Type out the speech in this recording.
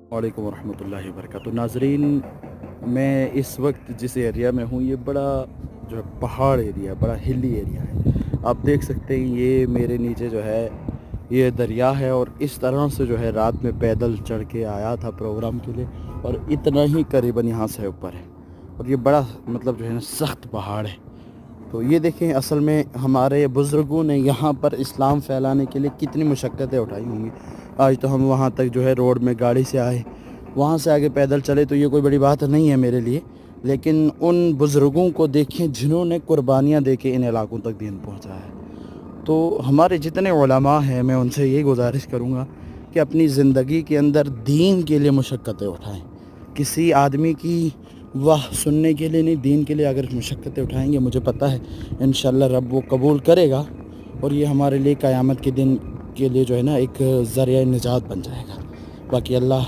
वालेकुम वरहमतुल्लाहि वबरकातुहू। नाज़रीन, मैं इस वक्त जिस एरिया में हूँ ये बड़ा जो है पहाड़ एरिया, बड़ा हिली एरिया है। आप देख सकते हैं ये मेरे नीचे जो है ये दरिया है, और इस तरह से जो है रात में पैदल चढ़ के आया था प्रोग्राम के लिए, और इतना ही करीबन यहाँ से ऊपर है, और ये बड़ा मतलब जो है ना सख्त पहाड़ है। तो ये देखें, असल में हमारे बुज़ुर्गों ने यहाँ पर इस्लाम फैलाने के लिए कितनी मुशक्क़तें उठाई होंगी। आज तो हम वहाँ तक जो है रोड में गाड़ी से आए, वहाँ से आगे पैदल चले, तो ये कोई बड़ी बात नहीं है मेरे लिए। लेकिन उन बुज़ुर्गों को देखें जिन्होंने कुर्बानियाँ दे के इन इलाकों तक दीन पहुँचाया है। तो हमारे जितने उलमा हैं, मैं उनसे ये गुजारिश करूँगा कि अपनी ज़िंदगी के अंदर दीन के लिए मुशक्क़तें उठाएँ। किसी आदमी की वाह सुनने के लिए नहीं, दीन के लिए अगर मुशक्क़तें उठाएंगे, मुझे पता है इंशाअल्लाह रब वो कबूल करेगा, और ये हमारे लिए क़यामत के दिन के लिए जो है ना एक ज़रिया निजात बन जाएगा। बाकी अल्लाह